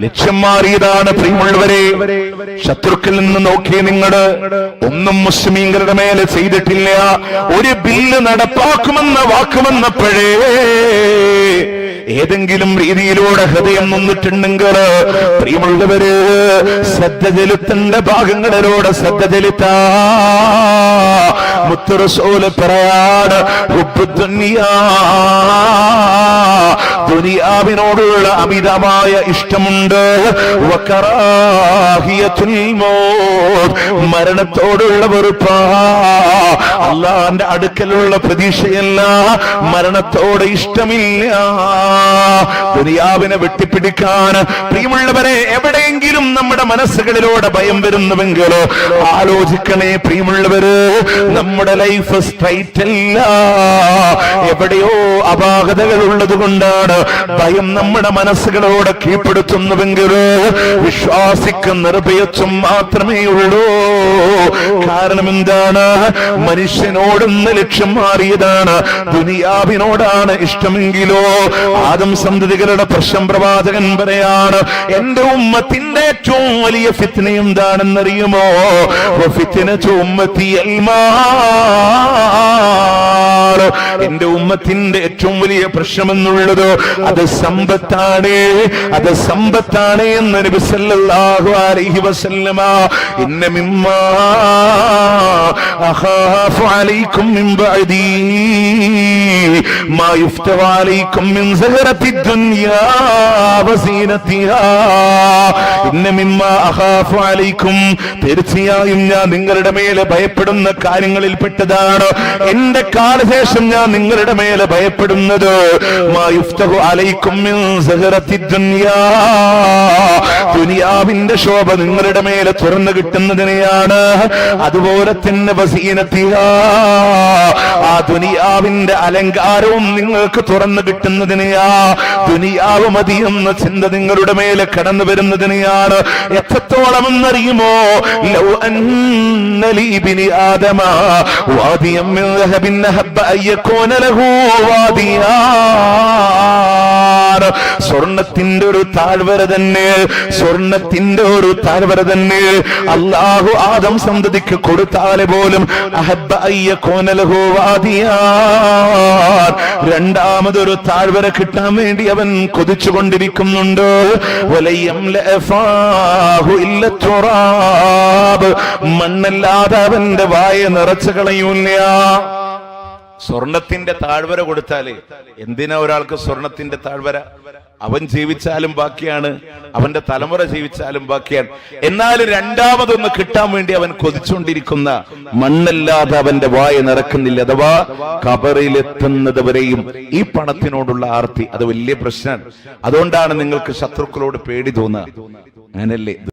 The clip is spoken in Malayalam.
ലക്ഷ്യം മാറിയതാണ്. പ്രിയമുള്ളവരെ, ശത്രുക്കളിൽ നിന്ന് നോക്കി നിങ്ങള് ഒന്നും മുസ്ലിമീങ്ങളുടെ മേലെ ചെയ്തിട്ടില്ല. ഒരു ബില്ല് നടപ്പാക്കുമെന്ന വാക്കുമെന്നപ്പോഴേ ഏതെങ്കിലും രീതിയിലൂടെ ഹൃദയം നൊന്നിട്ടുണ്ടെങ്കിൽ പ്രിയമുള്ളവര് ശ്രദ്ധ ചെലുത്തേണ്ട ഭാഗങ്ങളിലൂടെ ശ്രദ്ധ ചെലുത്താ. മുത്ത് റസൂൽ പറയാണ്, ദുനിയാവിനോടുള്ള അമിതമായ ഇഷ്ടമുണ്ട്, വകറാഹിയത്തുൽ മൗത്ത്, മരണത്തോടുള്ള വെറുപ്പാ. അല്ലാഹുവിന്റെ അടുക്കലുള്ള പ്രതീക്ഷയല്ല, മരണത്തോട് ഇഷ്ടമില്ല. ദുനിയാവിനെ വെട്ടിപ്പിടിക്കാൻ പ്രിയമുള്ളവരെ എവിടെയെങ്കിലും നമ്മുടെ മനസ്സുകളിലൂടെ ഭയം വരുന്നുവെങ്കിലോ ആലോചിക്കണേ പ്രിയമുള്ളവര്, നമ്മുടെ ലൈഫ് സ്ട്രൈറ്റ് അല്ല. എവിടെയോ അപാകതകൾ ഉള്ളത് കൊണ്ടാണ് ഭയം നമ്മുടെ മനസ്സുകളോട് കീഴ്പ്പെടുത്തുന്നുവെങ്കിലോ വിശ്വാസിക്ക് നിർഭയത്വം മാത്രമേ ഉള്ളൂ. കാരണം എന്താണ്? മനുഷ്യനോടൊന്ന് ലക്ഷ്യം മാറിയതാണ്, ദുനിയാവിനോടാണ് ഇഷ്ടമെങ്കിലോ ആദം സന്തതികളുടെ പ്രശ്നം പ്രവാചകൻ പറയാണ്, എന്റെ ഉമ്മത്തിന്റെ ഏറ്റവും വലിയ ഫിത്ന എന്താണെന്നറിയുമോ? ഫിത്നതു ഉമ്മത്തിൽ മാൽ. എന്റെ ഉമ്മത്തിന്റെ ഏറ്റവും വലിയ പ്രശ്നമെന്നുള്ളത് അത് സമ്പത്താണ്, അത് സമ്പത്താണ് എന്ന് നബി സല്ലല്ലാഹു അലൈഹി വസല്ലമ. ഇന്ന മിമ്മാ അഖാഫു അലൈക്കും മിൻ ബഅദി മാ യുഫ്തവ അലൈക്കും മിൻ സഹറത്തി ദുനിയാ വസീനതിഹാ. ഇന്ന മിമ്മാ അഖാഫു അലൈക്കും, തീർച്ചയായും ഞാൻ നിങ്ങളുടെ മേലെ ഭയപ്പെടുന്ന കാര്യങ്ങളിൽ പെട്ടതാണ്, എന്റെ കാലശേഷം ഞാൻ നിങ്ങളുടെ മേലെ ഭയപ്പെടുന്നത് മാ യുഫ്തവ അലൈക്കും മിൻ സഹറത്തി ദുനിയാ, ദുനിയാവിന്റെ ശോഭ നിങ്ങളുടെ മേലെ തുറന്നു കിട്ടുന്നതിനെയാണ്. അതുപോലെ തന്നെ വസീനതിഹാ, ആ ദുനിയാവിന്റെ അലങ്കാരവും നിങ്ങൾക്ക് തുറന്നു കിട്ടുന്നതിനെയാ. ദുനിയാവ് മതിയെന്ന ചിന്ത നിങ്ങളുടെ മേലെ കടന്നു വരുന്നതിനെയാണ്. എത്രത്തോളം എന്നറിയുമോ? ലൗ അന്ന ലീ ബിനി ആദമ വാദിയം മിൻ ദഹബിൻ ഹബ്ബ അയകൂന ലഹു വാദിയാ. സ്വർണത്തിന്റെ ഒരു താഴ്വര തന്നെ, സ്വർണത്തിന്റെ ഒരു താഴ്വര തന്നെ അല്ലാഹു ആദം സന്തതിക്ക് കൊടുത്താലെ പോലും അഹബ്ബ അയകൂന ലഹു വാദിയാ, രണ്ടാമതൊരു താഴ്വര കിട്ടാൻ വേണ്ടി അവൻ കൊതിച്ചുകൊണ്ടിരിക്കുന്നുണ്ട്. മണ്ണല്ലാതെ അവന്റെ വായ നിറച്ചു കളയൂല്ല. സ്വർണത്തിന്റെ താഴ്വര കൊടുത്താലേ എന്തിനാ ഒരാൾക്ക് സ്വർണത്തിന്റെ താഴ്വര? അവൻ ജീവിച്ചാലും ബാക്കിയാണ്, അവന്റെ തലമുറ ജീവിച്ചാലും ബാക്കിയാണ്. എന്നാലും രണ്ടാമതൊന്ന് കിട്ടാൻ വേണ്ടി അവൻ കൊതിച്ചുകൊണ്ടിരിക്കുന്ന മണ്ണല്ലാതെ അവന്റെ വായ നിറക്കുന്നില്ല. അഥവാ ഖബറിലെത്തുന്നത് വരെയും ഈ പണത്തിനോടുള്ള ആർത്തി അത് വലിയ പ്രശ്നമാണ്. അതുകൊണ്ടാണ് നിങ്ങൾക്ക് ശത്രുക്കളോട് പേടി തോന്നുക. അങ്ങനല്ലേ?